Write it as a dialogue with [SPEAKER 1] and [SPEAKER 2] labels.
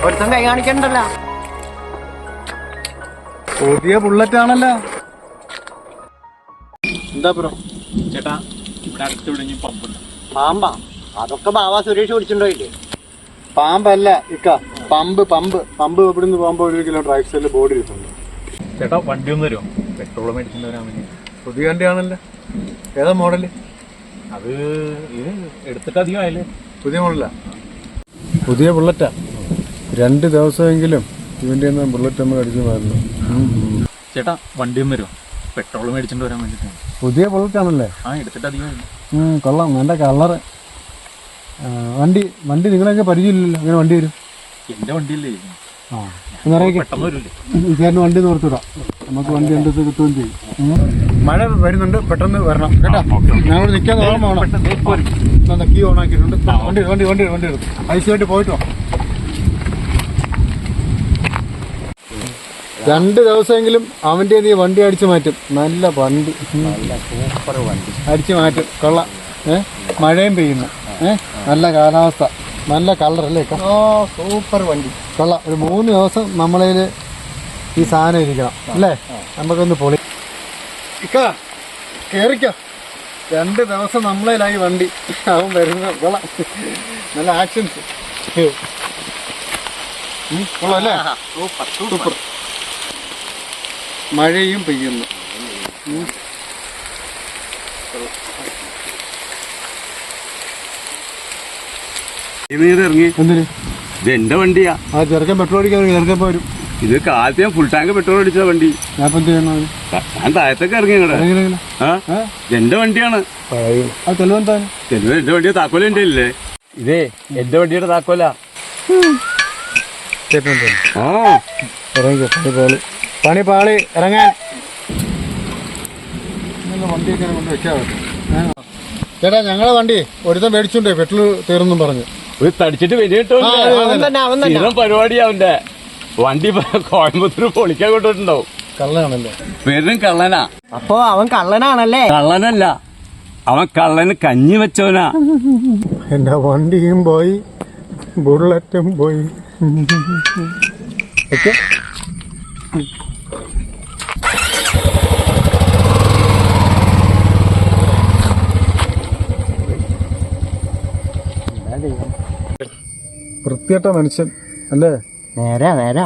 [SPEAKER 1] ഒരുത്തം കൈ കാണിക്കണ്ടല്ലോ.
[SPEAKER 2] പുതിയ ബുള്ളറ്റ് ആണല്ലോ. എന്താ ബ്രോ?
[SPEAKER 3] ചേട്ടാ ഇവിടെ അടുത്ത് പമ്പുണ്ട്.
[SPEAKER 1] പാമ്പാ? അതൊക്കെ ബാബാ സുരേഷ് പിടിച്ചിട്ടുണ്ടോയില്ലേ?
[SPEAKER 2] പാമ്പല്ല ഇക്ക, പമ്പ് പമ്പ് പമ്പ്. ഇവിടുന്ന് പോകുമ്പോൾ 1 കിലോമീറ്റർ റൈറ്റ് സൈഡിൽ ബോർഡ് ഇരിപ്പുണ്ട്.
[SPEAKER 3] ചേട്ടാ വണ്ടി ഒന്ന് തരുമോ? പെട്രോൾ മേടിച്ചിട്ട് വരാൻ വേണ്ടി.
[SPEAKER 2] പുതിയ വണ്ടിയാണല്ലോ. ഏതാ മോഡല്?
[SPEAKER 3] അത് ഇത് എടുത്തിട്ട് അധികം ആയല്ലേ.
[SPEAKER 2] പുതിയ മോഡലാ? പുതിയ ബുള്ളറ്റാ. 2 ദിവസമെങ്കിലും ഇവൻ്റെ ബുള്ളറ്റ് നമ്മൾ അടിച്ചു മാറുന്നു.
[SPEAKER 3] ചേട്ടാ വണ്ടി ഒന്ന് തരുമോ? പെട്രോൾ മേടിച്ചിട്ട് വരാൻ വേണ്ടിയിട്ടാണ്.
[SPEAKER 2] പുതിയ ബുള്ളറ്റ് ആണല്ലേ?
[SPEAKER 3] എടുത്തിട്ട് അധികം ആയില്ലേ.
[SPEAKER 2] കൊള്ളാം, നല്ല കളറ്. വണ്ടി നിങ്ങളൊക്കെ പരിചയമില്ലല്ലോ. അങ്ങനെ വണ്ടി വരും?
[SPEAKER 3] എൻ്റെ വണ്ടിയല്ലേ. പെട്ടെന്ന് വരില്ലേ
[SPEAKER 2] ചേട്ടന് വണ്ടി നിർത്തിടാം. നമുക്ക് വണ്ടി എൻ്റെ അടുത്ത് കിട്ടുകയും ചെയ്യും. മഴ വരുന്നുണ്ട്, പെട്ടെന്ന് വരണം കേട്ടോ. ഞങ്ങൾ നിൽക്കാൻ ഓർമ്മ വേണം. കീ ഓൺ ആക്കിയിട്ടുണ്ട്. വണ്ടി എടുത്തു ഐസ് വേണ്ടി പോയിട്ടോ. 2 ദിവസമെങ്കിലും അവൻ്റെ നീ വണ്ടി അടിച്ചു മാറ്റും. നല്ല വണ്ടി, നല്ല സൂപ്പർ വണ്ടി അടിച്ചു മാറ്റും. കൊള്ളാം. മഴയും പെയ്യുന്നു, നല്ല കാലാവസ്ഥ, നല്ല കളറല്ലേ? സൂപ്പർ വണ്ടി, കൊള്ളാം. ഒരു 3 ദിവസം നമ്മളതിൽ ഈ സാധനം ഇരിക്കണം അല്ലേ? നമുക്കൊന്ന് പൊളി. കേറിക്കോ. 2 ദിവസം നമ്മളതിലായി വണ്ടി. അവൻ വരുന്ന കൊള്ളാം, നല്ല ആക്ഷൻസ്. കൊള്ളാം അല്ലേ? സൂപ്പർ. മഴയും പെയ്യുന്നു.
[SPEAKER 4] ഇറങ്ങി ഇത് എന്റെ വണ്ടിയാ.
[SPEAKER 2] ആ ചെറുക്കൻ പെട്രോൾ അടിക്കാൻ ചെറുക്കൻ വരും.
[SPEAKER 4] ഇത് കാലത്ത് ഞാൻ ഫുൾ ടാങ്ക് പെട്രോൾ അടിച്ച വണ്ടി.
[SPEAKER 2] ഞാൻ
[SPEAKER 4] ഞാൻ താഴത്തൊക്കെ ഇറങ്ങി എന്റെ വണ്ടിയാണ്.
[SPEAKER 2] തെളിവ്
[SPEAKER 4] എന്റെ വണ്ടിയുടെ താക്കോല എന്റെ ഇല്ലേ? ഇതേ എന്റെ വണ്ടിയുടെ താക്കോല.
[SPEAKER 2] പണി പാളി ഇറങ്ങാൻ. വണ്ടിയൊക്കെ കൊണ്ട് വെച്ചാൽ ചേട്ടാ, ഞങ്ങളെ വണ്ടി ഒരുത്തം മേടിച്ചുണ്ടേ, പെട്രോൾ തീർന്നും പറഞ്ഞു.
[SPEAKER 4] ഒരു തടിച്ചിട്ട് വലിയ പരിപാടിയാ അവന്റെ വണ്ടി. കോയമ്പത്തൂർ പൊളിക്കാൻ കൊണ്ടിട്ടുണ്ടാവും.
[SPEAKER 2] കള്ളനാണല്ലേ?
[SPEAKER 4] വെറും കള്ളനാ.
[SPEAKER 1] അപ്പൊ അവൻ കള്ളനാണല്ലേ?
[SPEAKER 4] കള്ളനല്ല, അവൻ കള്ളന് കഞ്ഞി വെച്ചവനാ.
[SPEAKER 2] എന്റെ വണ്ടിയും പോയി, ബുള്ളറ്റും പോയി. ഓക്കെ, വൃത്തികെട്ട മനുഷ്യൻ അല്ലേ?
[SPEAKER 1] നേരാ.